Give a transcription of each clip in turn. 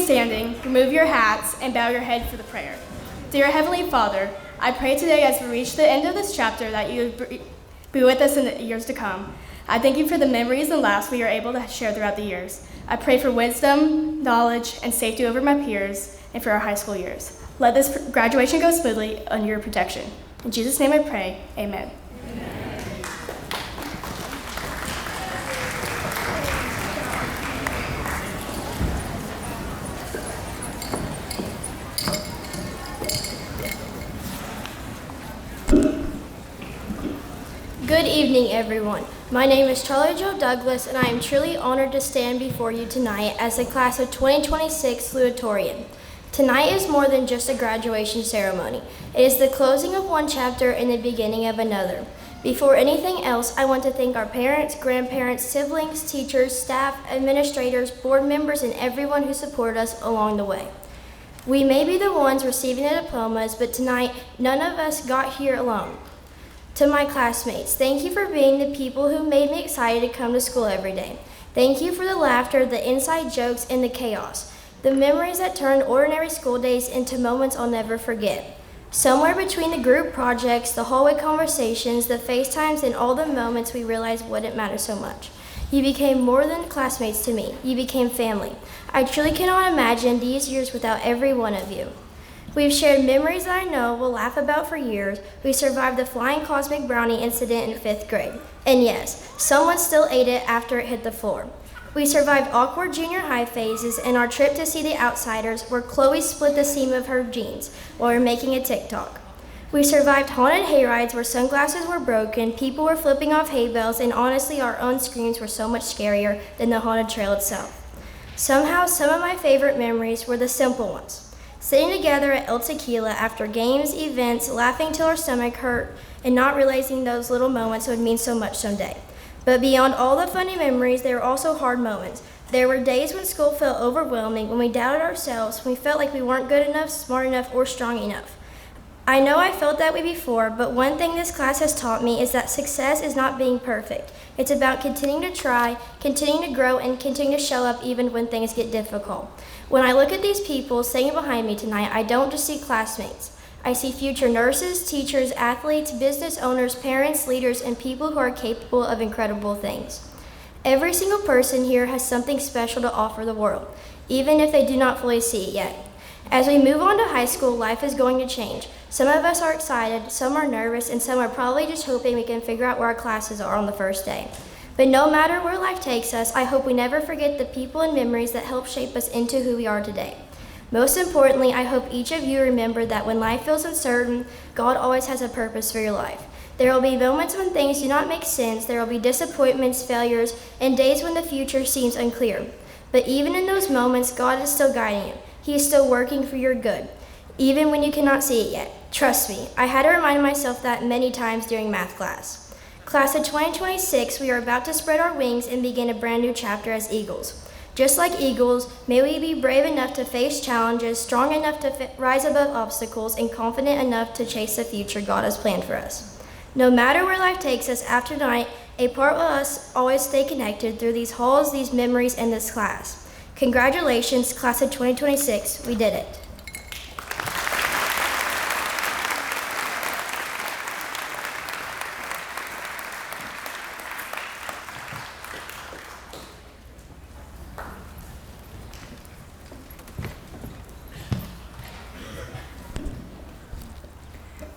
remain standing, remove your hats, and bow your head for the prayer. Dear Heavenly Father, I pray today as we reach the end of this chapter that you be with us in the years to come. I thank you for the memories and laughs we are able to share throughout the years. I pray for wisdom, knowledge, and safety over my peers and for our high school years. Let this graduation go smoothly under your protection. In Jesus' name I pray, amen. Good evening, everyone. My name is Charlie Joe Douglas, and I am truly honored to stand before you tonight as the class of 2026 Valedictorian. Tonight is more than just a graduation ceremony. It is the closing of one chapter and the beginning of another. Before anything else, I want to thank our parents, grandparents, siblings, teachers, staff, administrators, board members, and everyone who supported us along the way. We may be the ones receiving the diplomas, but tonight, none of us got here alone. To my classmates, thank you for being the people who made me excited to come to school every day. Thank you for the laughter, the inside jokes, and the chaos. The memories that turned ordinary school days into moments I'll never forget. Somewhere between the group projects, the hallway conversations, the FaceTimes, and all the moments we realized wouldn't matter so much. You became more than classmates to me. You became family. I truly cannot imagine these years without every one of you. We've shared memories that I know we'll laugh about for years. We survived the flying cosmic brownie incident in 5th grade. And yes, someone still ate it after it hit the floor. We survived awkward junior high phases and our trip to see The Outsiders, where Chloe split the seam of her jeans while we were making a TikTok. We survived haunted hayrides where sunglasses were broken, people were flipping off hay bales, and honestly our own screams were so much scarier than the haunted trail itself. Somehow, some of my favorite memories were the simple ones. Sitting together at El Tequila after games, events, laughing till our stomach hurt, and not realizing those little moments would mean so much someday. But beyond all the funny memories, there were also hard moments. There were days when school felt overwhelming, when we doubted ourselves, when we felt like we weren't good enough, smart enough, or strong enough. I know I felt that way before, but one thing this class has taught me is that success is not being perfect. It's about continuing to try, continuing to grow, and continuing to show up even when things get difficult. When I look at these people sitting behind me tonight, I don't just see classmates. I see future nurses, teachers, athletes, business owners, parents, leaders, and people who are capable of incredible things. Every single person here has something special to offer the world, even if they do not fully see it yet. As we move on to high school, life is going to change. Some of us are excited, some are nervous, and some are probably just hoping we can figure out where our classes are on the first day. But no matter where life takes us, I hope we never forget the people and memories that help shape us into who we are today. Most importantly, I hope each of you remember that when life feels uncertain, God always has a purpose for your life. There will be moments when things do not make sense, there will be disappointments, failures, and days when the future seems unclear. But even in those moments, God is still guiding you. He is still working for your good, even when you cannot see it yet. Trust me, I had to remind myself that many times during math class. Class of 2026, we are about to spread our wings and begin a brand new chapter as eagles. Just like eagles, may we be brave enough to face challenges, strong enough to rise above obstacles, and confident enough to chase the future God has planned for us. No matter where life takes us after tonight, a part of us always stay connected through these halls, these memories, and this class. Congratulations, class of 2026, we did it.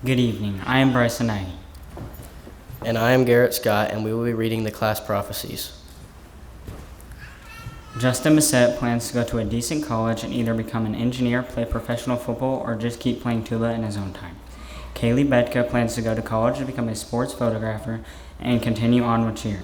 Good evening. I am Bryson Knight. And I am Garrett Scott, and we will be reading the class prophecies. Justin Bissett plans to go to a decent college and either become an engineer, play professional football, or just keep playing tuba in his own time. Kaylee Bedka plans to go to college to become a sports photographer and continue on with cheer.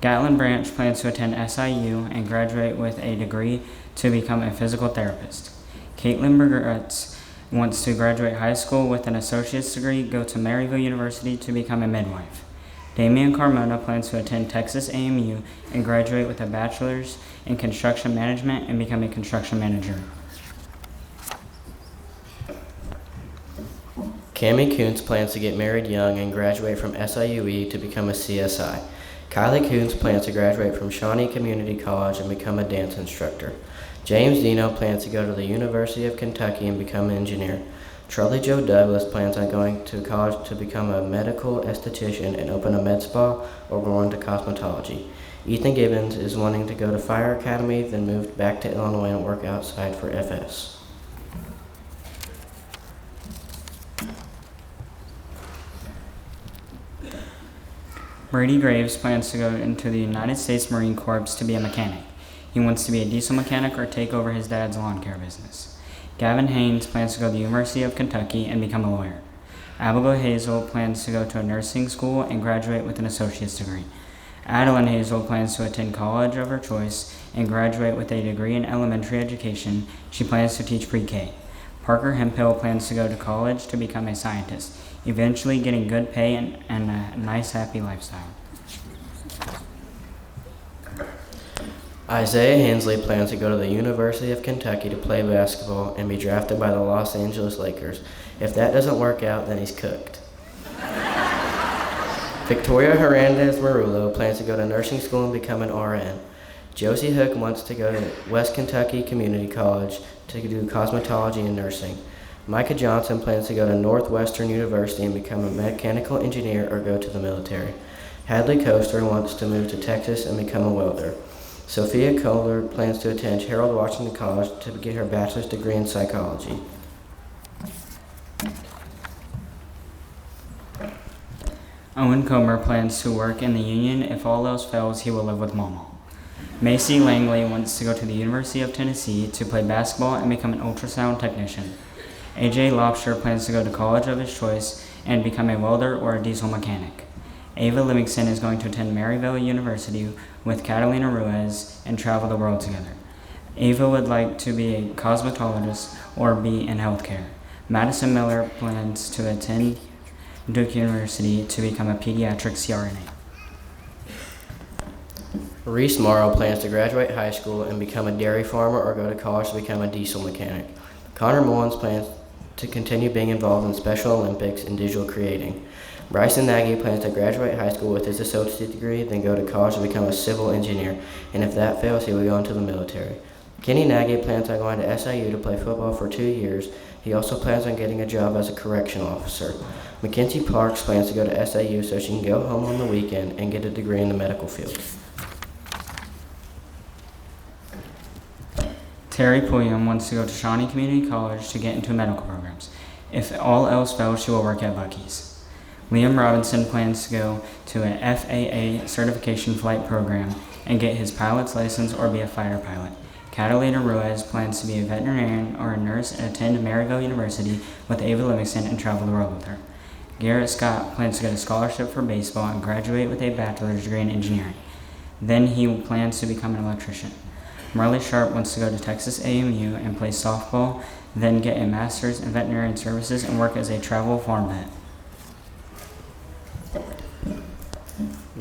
Gatlin Branch plans to attend SIU and graduate with a degree to become a physical therapist. Caitlin Bergetz wants to graduate high school with an associate's degree, go to Maryville University to become a midwife. Damian Carmona plans to attend Texas AMU and graduate with a bachelor's in construction management and become a construction manager. Cammie Kuntz plans to get married young and graduate from SIUE to become a CSI. Kylie Kuntz plans to graduate from Shawnee Community College and become a dance instructor. James Dino plans to go to the University of Kentucky and become an engineer. Charlie Joe Douglas plans on going to college to become a medical esthetician and open a med spa or go into cosmetology. Ethan Gibbons is wanting to go to Fire Academy, then moved back to Illinois and work outside for FS. Brady Graves plans to go into the United States Marine Corps to be a mechanic. He wants to be a diesel mechanic or take over his dad's lawn care business. Gavin Haynes plans to go to the University of Kentucky and become a lawyer. Abigail Hazel plans to go to a nursing school and graduate with an associate's degree. Adeline Hazel plans to attend college of her choice and graduate with a degree in elementary education. She plans to teach pre-K. Parker Hemphill plans to go to college to become a scientist, eventually getting good pay and a nice, happy lifestyle. Isaiah Hensley plans to go to the University of Kentucky to play basketball and be drafted by the Los Angeles Lakers. If that doesn't work out, then he's cooked. Victoria Hernandez Marullo plans to go to nursing school and become an RN. Josie Hook wants to go to West Kentucky Community College to do cosmetology and nursing. Micah Johnson plans to go to Northwestern University and become a mechanical engineer or go to the military. Hadley Coaster wants to move to Texas and become a welder. Sophia Kohler plans to attend Harold Washington College to get her bachelor's degree in psychology. Owen Comer plans to work in the union. If all else fails, he will live with Mama. Macy Langley wants to go to the University of Tennessee to play basketball and become an ultrasound technician. AJ Lobster plans to go to college of his choice and become a welder or a diesel mechanic. Ava Livingston is going to attend Maryville University with Catalina Ruiz and travel the world together. Ava would like to be a cosmetologist or be in healthcare. Madison Miller plans to attend Duke University to become a pediatric CRNA. Reese Morrow plans to graduate high school and become a dairy farmer or go to college to become a diesel mechanic. Connor Mullins plans to continue being involved in Special Olympics and digital creating. Bryson Nagy plans to graduate high school with his associate degree, then go to college to become a civil engineer, and if that fails, he will go into the military. Kenny Nagy plans on going to SIU to play football for 2 years. He also plans on getting a job as a correctional officer. Mackenzie Parks plans to go to SIU so she can go home on the weekend and get a degree in the medical field. Terry Pulliam wants to go to Shawnee Community College to get into medical programs. If all else fails, she will work at Buc-ee's. Liam Robinson plans to go to an FAA certification flight program and get his pilot's license or be a fighter pilot. Catalina Ruiz plans to be a veterinarian or a nurse and attend Maryville University with Ava Livingston and travel the world with her. Garrett Scott plans to get a scholarship for baseball and graduate with a bachelor's degree in engineering. Then he plans to become an electrician. Marley Sharp wants to go to Texas AMU and play softball, then get a master's in veterinarian services and work as a travel farm vet.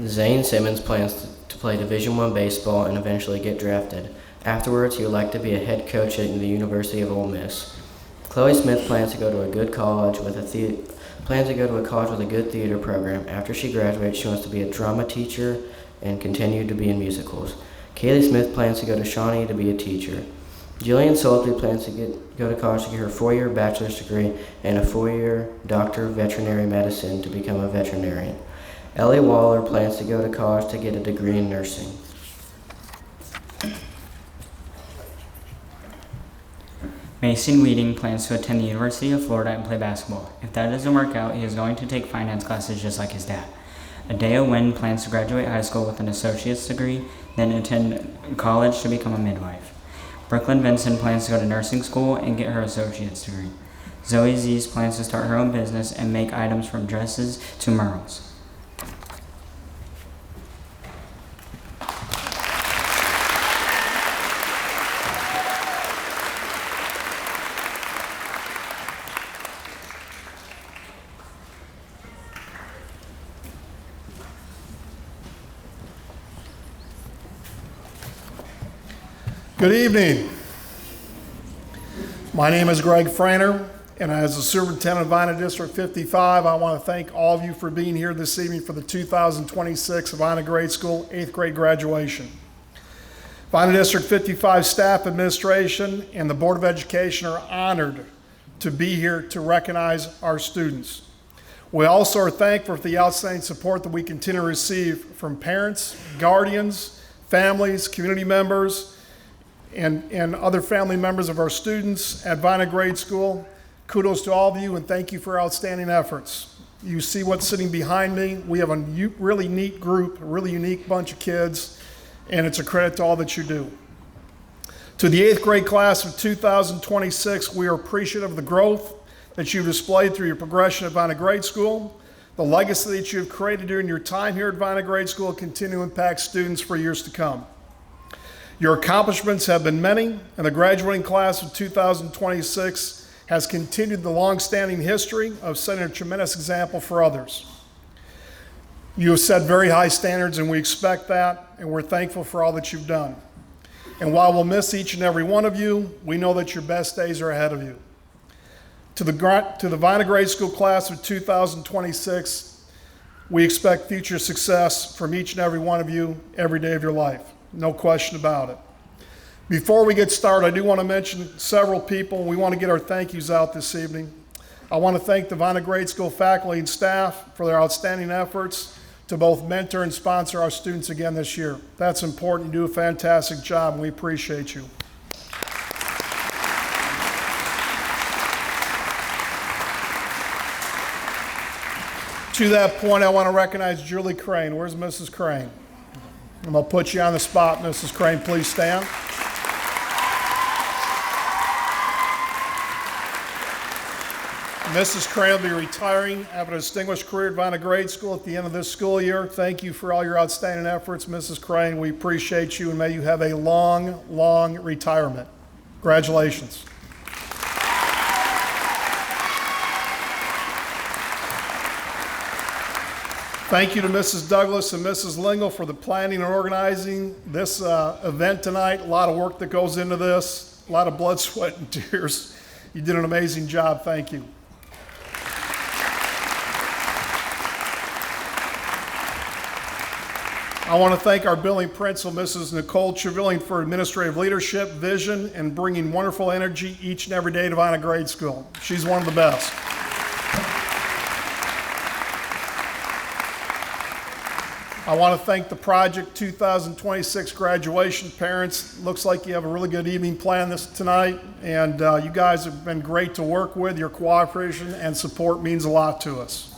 Zane Simmons plans to play Division I baseball and eventually get drafted. Afterwards, he would like to be a head coach at the University of Ole Miss. Chloe Smith plans to go to a good college with a good theater program. After she graduates, she wants to be a drama teacher and continue to be in musicals. Kaylee Smith plans to go to Shawnee to be a teacher. Jillian Sultry plans to go to college to get her 4-year bachelor's degree and a 4-year doctor of veterinary medicine to become a veterinarian. Ellie Waller plans to go to college to get a degree in nursing. Mason Weeding plans to attend the University of Florida and play basketball. If that doesn't work out, he is going to take finance classes just like his dad. Adeo Wynn plans to graduate high school with an associate's degree, then attend college to become a midwife. Brooklyn Benson plans to go to nursing school and get her associate's degree. Zoe Zees plans to start her own business and make items from dresses to murals. Good evening. My name is Greg Frainer, and as the Superintendent of Vienna District 55, I want to thank all of you for being here this evening for the 2026 Vienna Grade School 8th grade graduation. Vienna District 55 staff, administration, and the Board of Education are honored to be here to recognize our students. We also are thankful for the outstanding support that we continue to receive from parents, guardians, families, community members, and other family members of our students at Vienna Grade School. Kudos to all of you, and thank you for your outstanding efforts. You see what's sitting behind me. We have a really neat group, a really unique bunch of kids, and it's a credit to all that you do. To the 8th grade class of 2026, we are appreciative of the growth that you've displayed through your progression at Vienna Grade School. The legacy that you've created during your time here at Vienna Grade School will continue to impact students for years to come. Your accomplishments have been many, and the graduating class of 2026 has continued the long-standing history of setting a tremendous example for others. You have set very high standards, and we expect that, and we're thankful for all that you've done. And while we'll miss each and every one of you, we know that your best days are ahead of you. To the Vienna Grade School class of 2026, we expect future success from each and every one of you every day of your life. No question about it. Before we get started, I do want to mention several people. We want to get our thank yous out this evening. I want to thank the Vienna Grade School faculty and staff for their outstanding efforts to both mentor and sponsor our students again this year. That's important. You do a fantastic job, and we appreciate you. To that point, I want to recognize Julie Crane. Where's Mrs. Crane? I'm going to put you on the spot, Mrs. Crane. Please stand. Mrs. Crane will be retiring after a distinguished career at Vienna Grade School at the end of this school year. Thank you for all your outstanding efforts, Mrs. Crane. We appreciate you, and may you have a long, long retirement. Congratulations. Thank you to Mrs. Douglas and Mrs. Lingle for the planning and organizing this event tonight. A lot of work that goes into this, a lot of blood, sweat, and tears. You did an amazing job. Thank you. I want to thank our building principal, Mrs. Nicole Trevelyan, for administrative leadership, vision, and bringing wonderful energy each and every day to Vienna Grade School. She's one of the best. I want to thank the Project 2026 graduation parents. Looks like you have a really good evening planned tonight, and you guys have been great to work with. Your cooperation and support means a lot to us.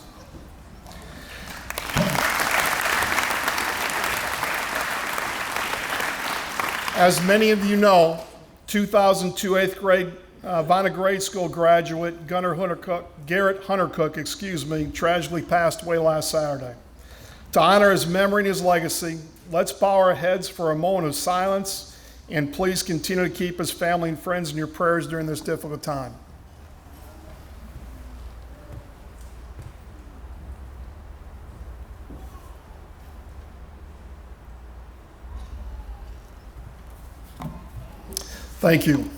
As many of you know, 2002 8th grade Vienna Grade School graduate Garrett Huntercook, tragically passed away last Saturday. To honor his memory and his legacy, let's bow our heads for a moment of silence, and please continue to keep his family and friends in your prayers during this difficult time. Thank you.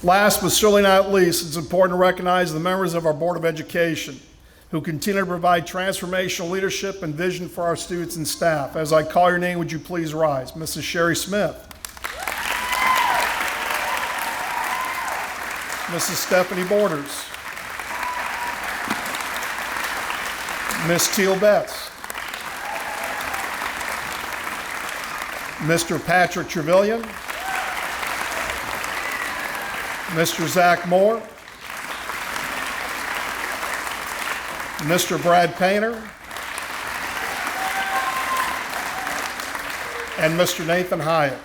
Last but certainly not least, it's important to recognize the members of our Board of Education who continue to provide transformational leadership and vision for our students and staff. As I call your name, would you please rise? Mrs. Sherry Smith. Mrs. Stephanie Borders. Miss Teal Betts. Mr. Patrick Trevelyan. Mr. Zach Moore. Mr. Brad Painter, and Mr. Nathan Hyatt.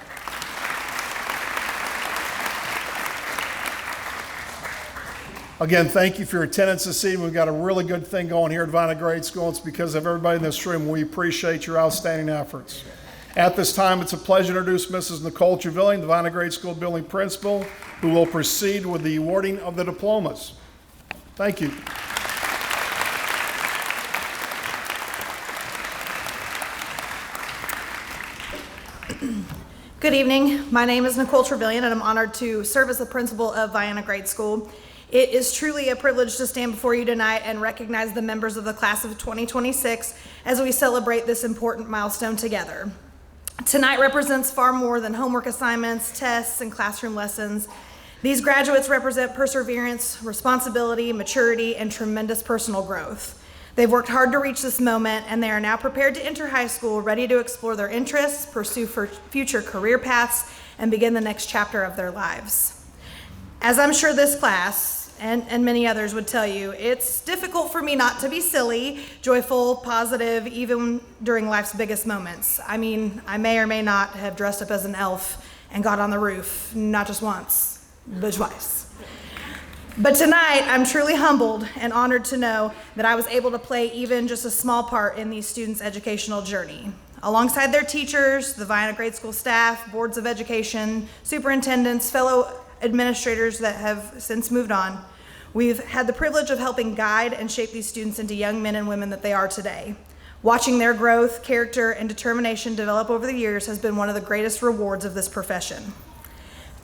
Again, thank you for your attendance this evening. We've got a really good thing going here at Vienna Grade School. It's because of everybody in this room. We appreciate your outstanding efforts. At this time, it's a pleasure to introduce Mrs. Nicole Trevelyan, the Vienna Grade School building principal, who will proceed with the awarding of the diplomas. Thank you. Good evening. My name is Nicole Trevelyan, and I'm honored to serve as the principal of Vienna Grade School. It is truly a privilege to stand before you tonight and recognize the members of the class of 2026 as we celebrate this important milestone together. Tonight represents far more than homework assignments, tests, and classroom lessons. These graduates represent perseverance, responsibility, maturity, and tremendous personal growth. They've worked hard to reach this moment, and they are now prepared to enter high school, ready to explore their interests, pursue future career paths, and begin the next chapter of their lives. As I'm sure this class and many others would tell you, it's difficult for me not to be silly, joyful, positive, even during life's biggest moments. I mean, I may or may not have dressed up as an elf and got on the roof, not just once, but twice. But tonight, I'm truly humbled and honored to know that I was able to play even just a small part in these students' educational journey. Alongside their teachers, the Vienna Grade School staff, boards of education, superintendents, fellow administrators that have since moved on, we've had the privilege of helping guide and shape these students into young men and women that they are today. Watching their growth, character, and determination develop over the years has been one of the greatest rewards of this profession.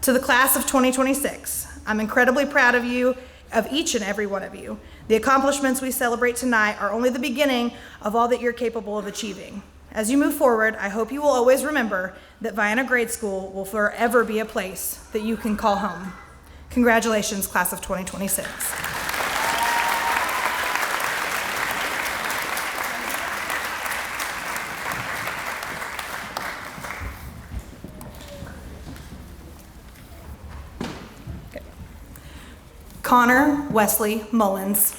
To the class of 2026, I'm incredibly proud of you, of each and every one of you. The accomplishments we celebrate tonight are only the beginning of all that you're capable of achieving. As you move forward, I hope you will always remember that Vienna Grade School will forever be a place that you can call home. Congratulations, class of 2026. Connor Wesley Mullins.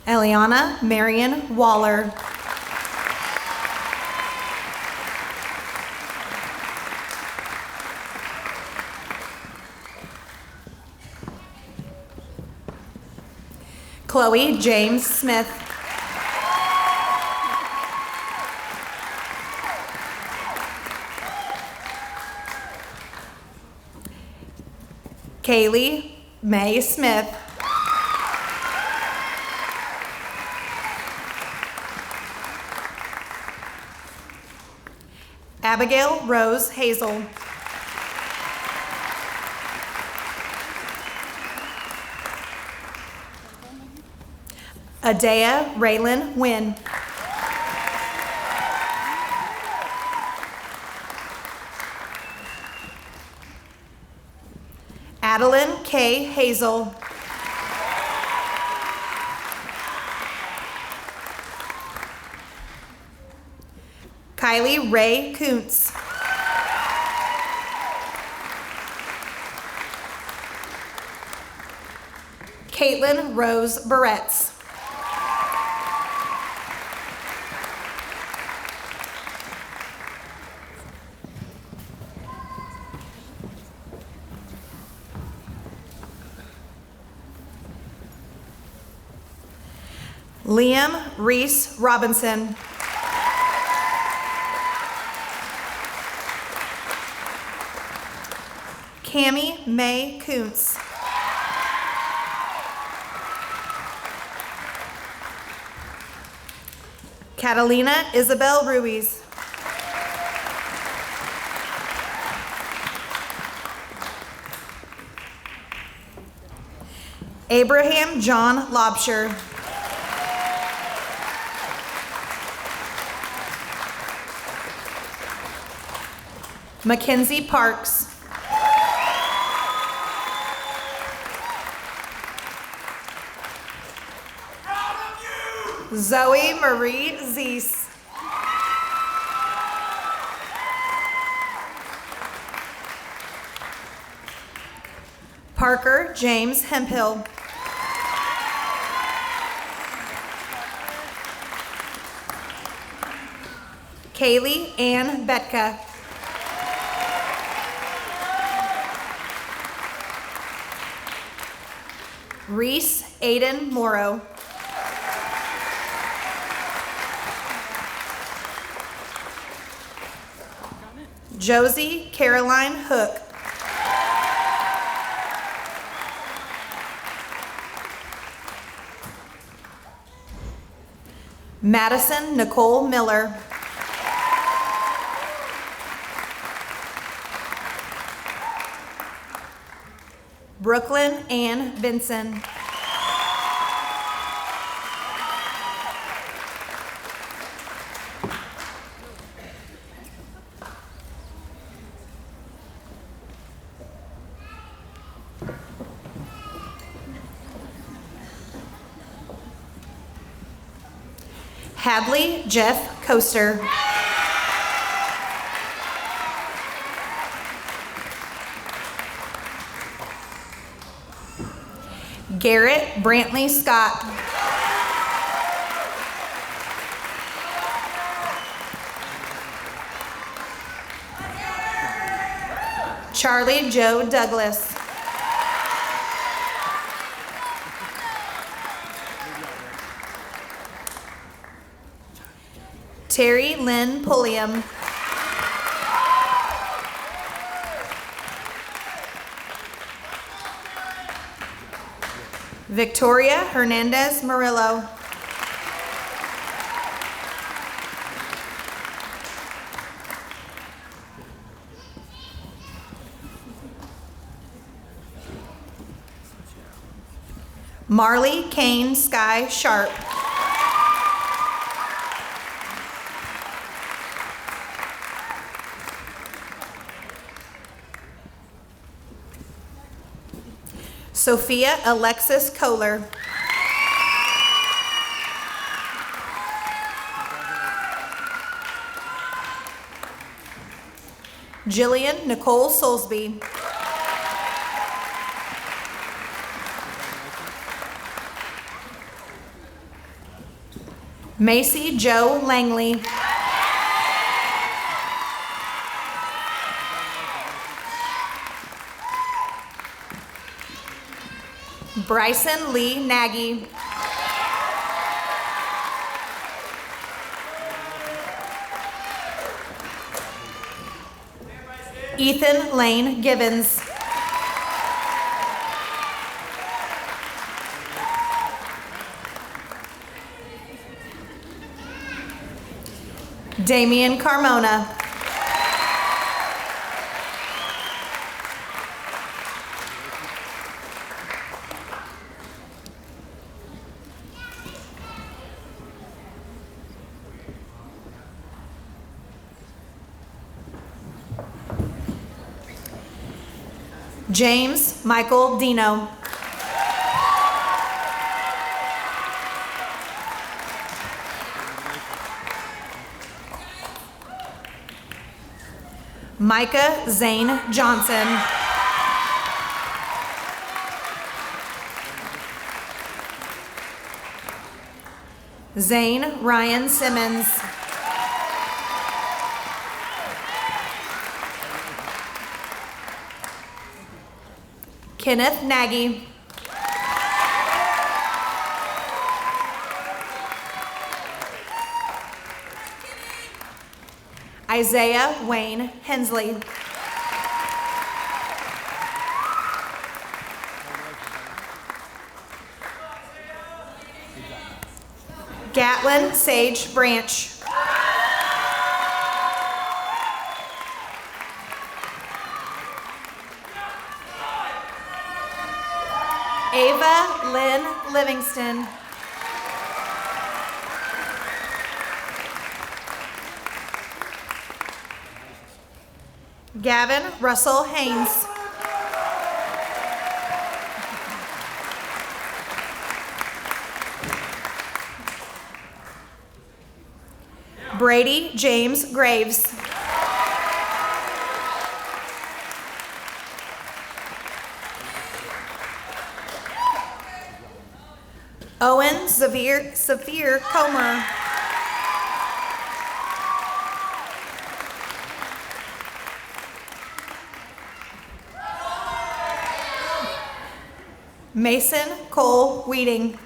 Eliana Marion Waller. Chloe James Smith. Kaylee May Smith. Abigail Rose Hazel. Adea Raylan Wynn. Adeline K. Hazel. Kylie Ray Kuntz. Caitlin Rose Barretts. Liam Reese Robinson. Cammie May Kuntz. Catalina Isabel Ruiz. Abraham John Lobsher. Mackenzie Parks. Zoe Marie Zeese. Parker James Hemphill. Kaylee Ann Betka. Reese Aiden Morrow. Josie Caroline Hook. Madison Nicole Miller. Brooklyn Ann Vinson. Hadley Jeff Coaster. Garrett Brantley Scott. Charlie Joe Douglas. Terry Lynn Pulliam. Victoria Hernandez Murillo. Marley Kane Sky Sharp. Sophia Alexis Kohler. Jillian Nicole Soulsby. Macy Jo Langley. Bryson Lee Nagy. Ethan Lane Givens. Damian Carmona. James Michael Dino. Micah Zane Johnson. Zane Ryan Simmons. Kenneth Nagy. Isaiah Wayne Hensley. Gatlin Sage Branch. Ava Lynn Livingston. Gavin Russell Haynes. Brady James Graves. Owen Zafir Comer. Mason Cole Weeding.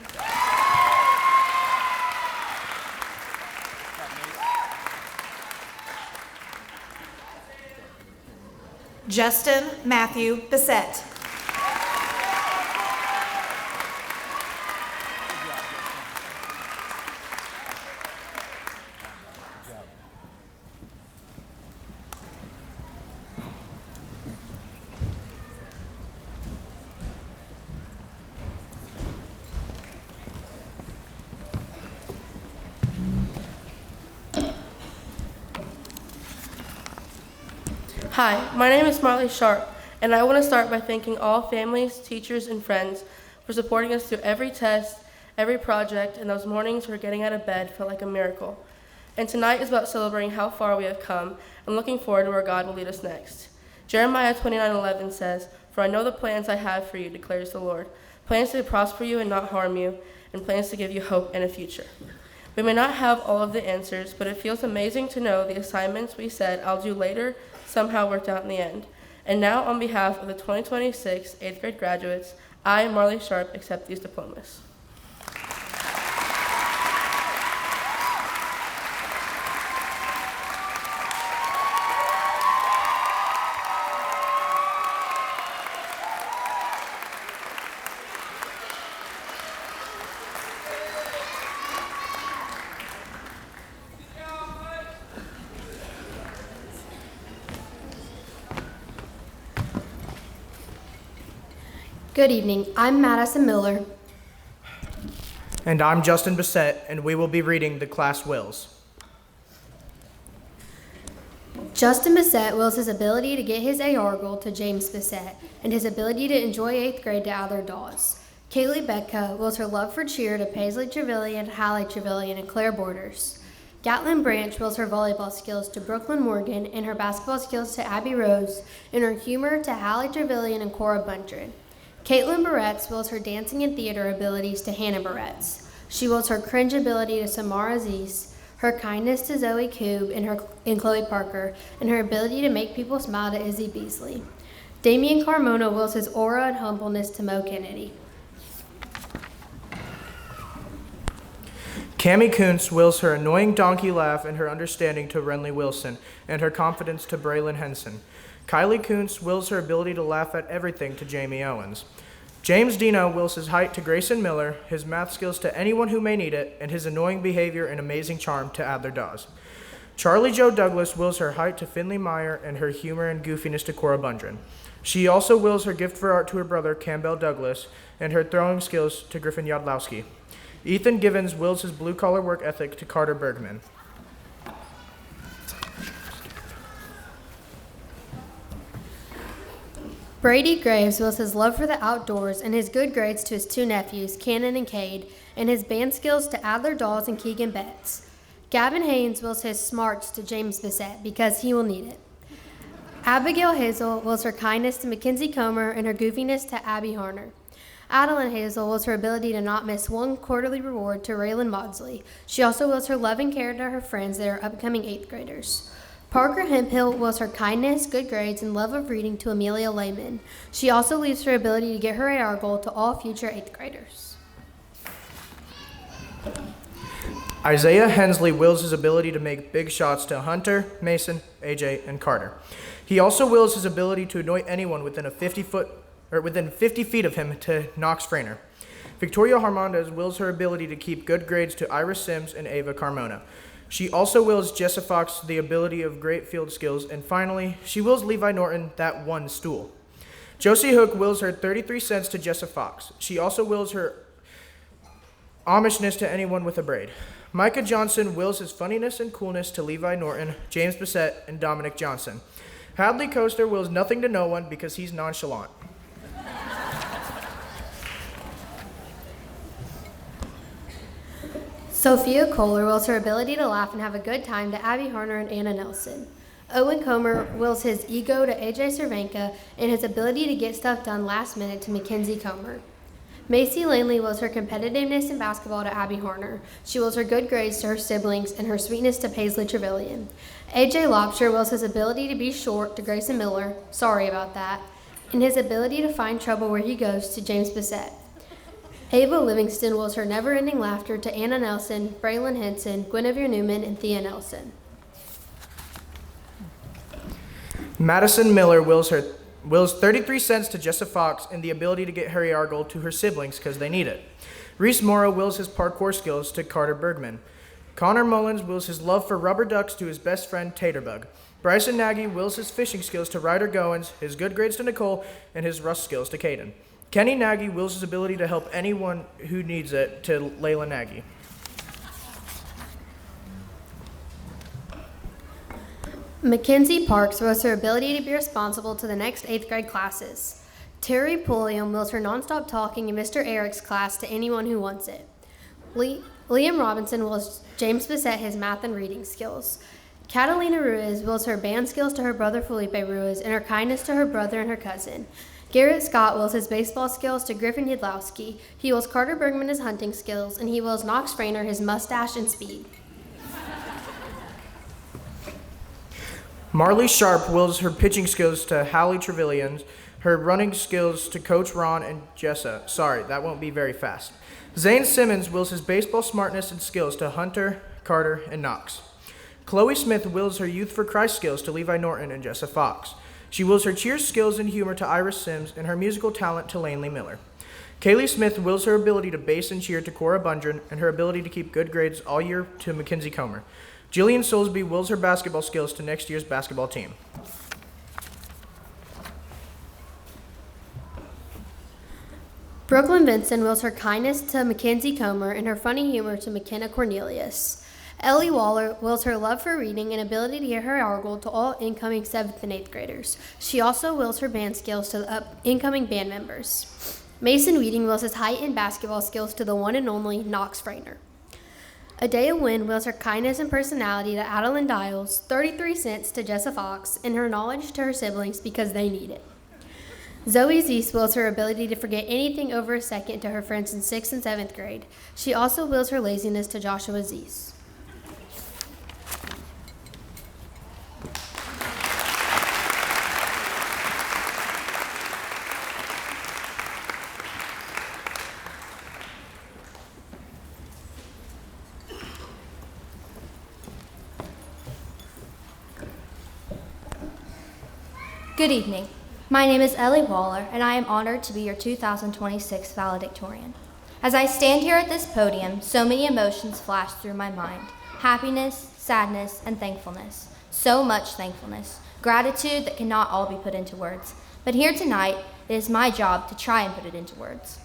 Justin Matthew Bissett. Hi, my name is Marley Sharp, and I want to start by thanking all families, teachers, and friends for supporting us through every test, every project, and those mornings where getting out of bed felt like a miracle. And tonight is about celebrating how far we have come and looking forward to where God will lead us next. Jeremiah 29:11 says, "For I know the plans I have for you, declares the Lord, plans to prosper you and not harm you, and plans to give you hope and a future." We may not have all of the answers, but it feels amazing to know the assignments we said I'll do later somehow worked out in the end. And now, on behalf of the 2026 8th grade graduates, I, Marley Sharp, accept these diplomas. Good evening. I'm Madison Miller. And I'm Justin Bissett, and we will be reading the class wills. Justin Bissett wills his ability to get his AR goal to James Bissett and his ability to enjoy 8th grade to Adler Dawes. Kaylee Betka wills her love for cheer to Paisley Trevelyan, Hallie Trevelyan, and Claire Borders. Gatlin Branch wills her volleyball skills to Brooklyn Morgan and her basketball skills to Abby Rose and her humor to Hallie Trevelyan and Cora Bundred. Caitlin Barretts wills her dancing and theater abilities to Hannah Barretts. She wills her cringe ability to Samara Aziz, her kindness to Zoe Koob and Chloe Parker, and her ability to make people smile to Izzy Beasley. Damian Carmona wills his aura and humbleness to Mo Kennedy. Cammie Kuntz wills her annoying donkey laugh and her understanding to Renly Wilson, and her confidence to Braylon Henson. Kylie Kuntz wills her ability to laugh at everything to Jamie Owens. James Dino wills his height to Grayson Miller, his math skills to anyone who may need it, and his annoying behavior and amazing charm to Adler Dawes. Charlie Jo Douglas wills her height to Finley Meyer and her humor and goofiness to Cora Bundren. She also wills her gift for art to her brother Campbell Douglas and her throwing skills to Griffin Yodlowski. Ethan Givens wills his blue-collar work ethic to Carter Bergman. Brady Graves wills his love for the outdoors and his good grades to his two nephews, Cannon and Cade, and his band skills to Adler Dawes and Keegan Betts. Gavin Haynes wills his smarts to James Bissett because he will need it. Abigail Hazel wills her kindness to Mackenzie Comer and her goofiness to Abby Harner. Adeline Hazel wills her ability to not miss one quarterly reward to Raylan Maudsley. She also wills her love and care to her friends that are upcoming 8th graders. Parker Hemphill wills her kindness, good grades, and love of reading to Amelia Lehman. She also leaves her ability to get her AR goal to all future 8th graders. Isaiah Hensley wills his ability to make big shots to Hunter, Mason, AJ, and Carter. He also wills his ability to annoy anyone within 50 feet of him to Knox Frainer. Victoria Harmondes wills her ability to keep good grades to Iris Sims and Ava Carmona. She also wills Jessa Fox the ability of great field skills, and finally, she wills Levi Norton that one stool. Josie Hook wills her 33 cents to Jessa Fox. She also wills her Amishness to anyone with a braid. Micah Johnson wills his funniness and coolness to Levi Norton, James Bissett, and Dominic Johnson. Hadley Coaster wills nothing to no one because he's nonchalant. Sophia Kohler wills her ability to laugh and have a good time to Abby Harner and Anna Nelson. Owen Comer wills his ego to AJ Cervenka and his ability to get stuff done last minute to Mackenzie Comer. Macy Lanley wills her competitiveness in basketball to Abby Harner. She wills her good grades to her siblings and her sweetness to Paisley Trevelyan. AJ Lobsher wills his ability to be short to Grayson Miller, sorry about that, and his ability to find trouble where he goes to James Bissett. Ava Livingston wills her never-ending laughter to Anna Nelson, Braylon Henson, Guinevere Newman, and Thea Nelson. Madison Miller wills 33 cents to Jessa Fox and the ability to get Harry Argold to her siblings because they need it. Reese Morrow wills his parkour skills to Carter Bergman. Connor Mullins wills his love for rubber ducks to his best friend Taterbug. Bryson Nagy wills his fishing skills to Ryder Goins, his good grades to Nicole, and his rust skills to Caden. Kenny Nagy wills his ability to help anyone who needs it to Layla Nagy. Mackenzie Parks wills her ability to be responsible to the next 8th grade classes. Terry Pulliam wills her nonstop talking in Mr. Eric's class to anyone who wants it. Liam Robinson wills James Bissett his math and reading skills. Catalina Ruiz wills her band skills to her brother Felipe Ruiz and her kindness to her brother and her cousin. Garrett Scott wills his baseball skills to Griffin Yudlowski. He wills Carter Bergman his hunting skills, and he wills Knox Frainer his mustache and speed. Marley Sharp wills her pitching skills to Hallie Trevelyan, her running skills to Coach Ron and Jessa. Sorry, that won't be very fast. Zane Simmons wills his baseball smartness and skills to Hunter, Carter, and Knox. Chloe Smith wills her Youth for Christ skills to Levi Norton and Jessa Fox. She wills her cheer skills and humor to Iris Sims and her musical talent to Lanley Miller. Kaylee Smith wills her ability to bass and cheer to Cora Bundren and her ability to keep good grades all year to Mackenzie Comer. Jillian Soulsby wills her basketball skills to next year's basketball team. Brooklyn Vinson wills her kindness to Mackenzie Comer and her funny humor to McKenna Cornelius. Ellie Waller wills her love for reading and ability to hear her argle to all incoming 7th and 8th graders. She also wills her band skills to the incoming band members. Mason Weeding wills his height and basketball skills to the one and only Knox Frainer. Adea Wynn wills her kindness and personality to Adeline Dials, 33 cents to Jessa Fox, and her knowledge to her siblings because they need it. Zoe Zeese wills her ability to forget anything over a second to her friends in 6th and 7th grade. She also wills her laziness to Joshua Zeese. Good evening. My name is Ellie Waller, and I am honored to be your 2026 Valedictorian. As I stand here at this podium, so many emotions flash through my mind. Happiness, sadness, and thankfulness. So much thankfulness. Gratitude that cannot all be put into words. But here tonight, it is my job to try and put it into words.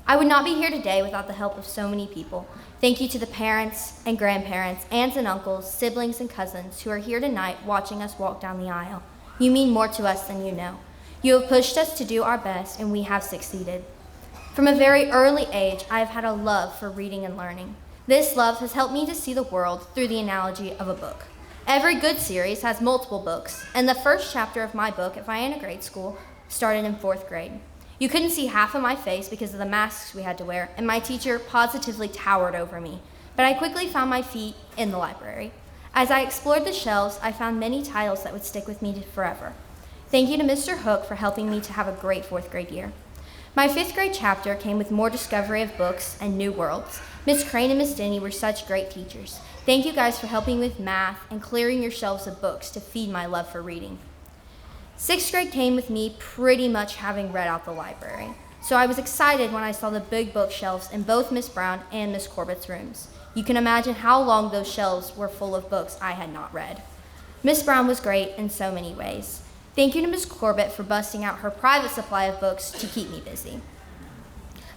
I would not be here today without the help of so many people. Thank you to the parents and grandparents, aunts and uncles, siblings and cousins who are here tonight watching us walk down the aisle. You mean more to us than you know. You have pushed us to do our best, and we have succeeded. From a very early age, I have had a love for reading and learning. This love has helped me to see the world through the analogy of a book. Every good series has multiple books, and the first chapter of my book at Vienna grade school started in 4th grade. You couldn't see half of my face because of the masks we had to wear, and my teacher positively towered over me. But I quickly found my feet in the library. As I explored the shelves, I found many titles that would stick with me forever. Thank you to Mr. Hook for helping me to have a great 4th grade year. My 5th grade chapter came with more discovery of books and new worlds. Miss Crane and Miss Denny were such great teachers. Thank you guys for helping with math and clearing your shelves of books to feed my love for reading. 6th grade came with me pretty much having read out the library. So I was excited when I saw the big bookshelves in both Miss Brown and Miss Corbett's rooms. You can imagine how long those shelves were full of books I had not read. Miss Brown was great in so many ways. Thank you to Miss Corbett for busting out her private supply of books to keep me busy.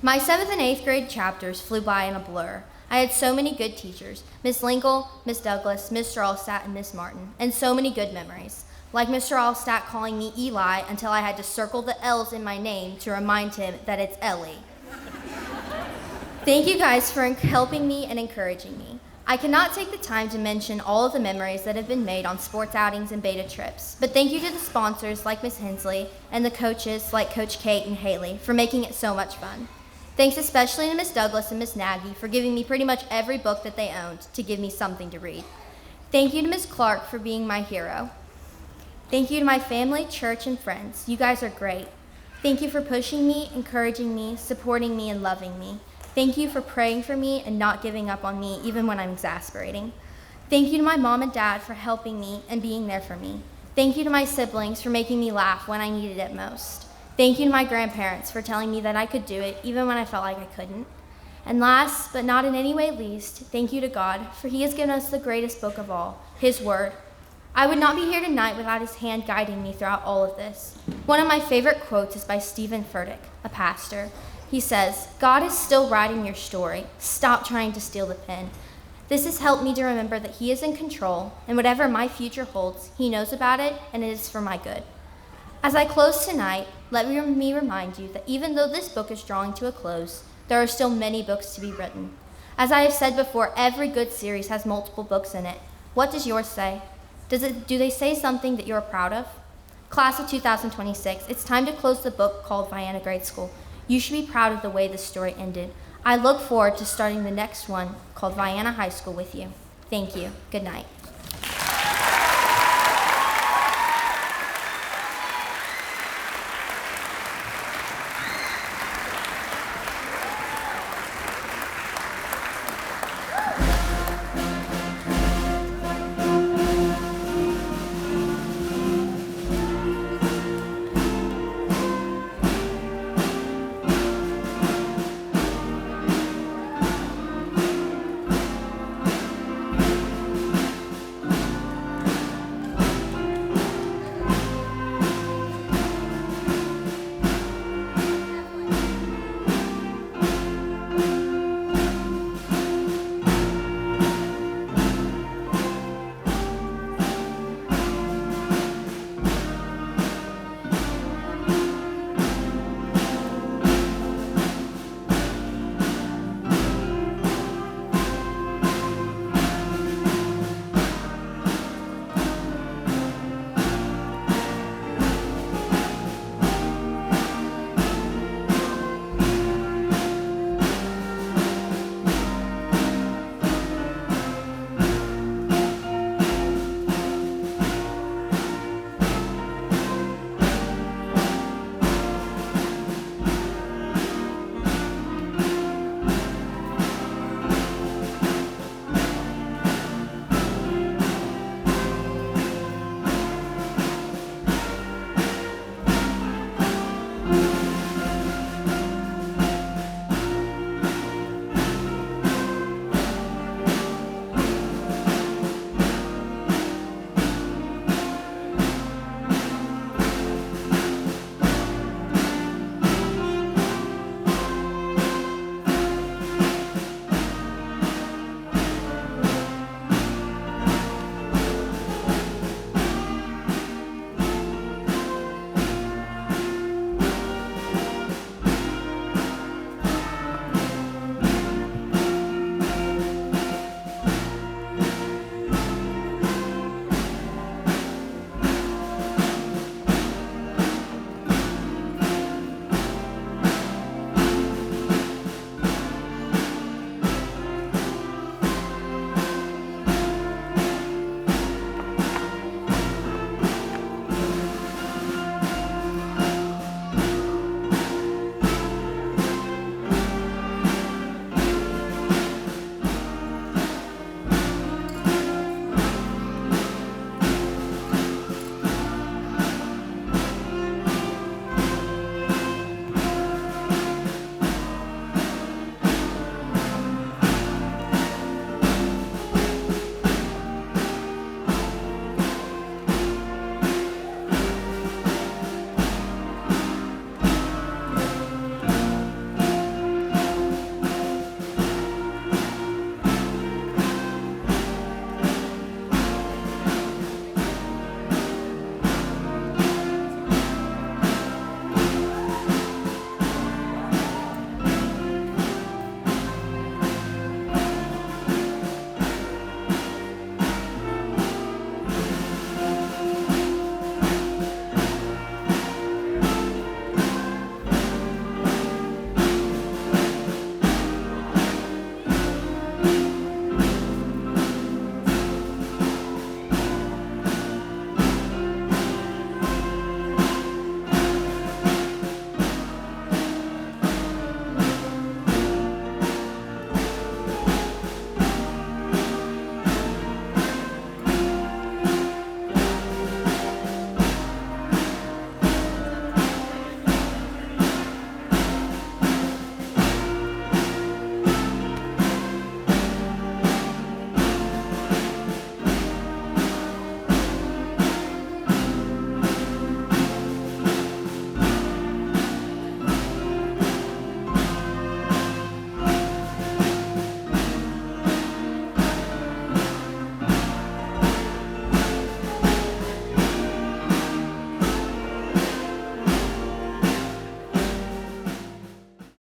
My 7th and 8th grade chapters flew by in a blur. I had so many good teachers, Miss Linkle, Miss Douglas, Mr. Allstat, and Miss Martin, and so many good memories. Like Mr. Allstat calling me Eli until I had to circle the L's in my name to remind him that it's Ellie. Thank you guys for helping me and encouraging me. I cannot take the time to mention all of the memories that have been made on sports outings and beta trips, but thank you to the sponsors like Miss Hensley and the coaches like Coach Kate and Haley for making it so much fun. Thanks especially to Miss Douglas and Miss Nagy for giving me pretty much every book that they owned to give me something to read. Thank you to Miss Clark for being my hero. Thank you to my family, church, and friends. You guys are great. Thank you for pushing me, encouraging me, supporting me, and loving me. Thank you for praying for me and not giving up on me even when I'm exasperating. Thank you to my mom and dad for helping me and being there for me. Thank you to my siblings for making me laugh when I needed it most. Thank you to my grandparents for telling me that I could do it even when I felt like I couldn't. And last, but not in any way least, thank you to God, for He has given us the greatest book of all, His Word. I would not be here tonight without His hand guiding me throughout all of this. One of my favorite quotes is by Stephen Furtick, a pastor. He says, "God is still writing your story. Stop trying to steal the pen." This has helped me to remember that He is in control, and whatever my future holds, He knows about it, and it is for my good. As I close tonight, let me remind you that even though this book is drawing to a close, there are still many books to be written. As I have said before, every good series has multiple books in it. What does yours say? Do they say something that you're proud of? Class of 2026, it's time to close the book called Vienna Grade School. You should be proud of the way this story ended. I look forward to starting the next one called Vienna High School with you. Thank you. Good night.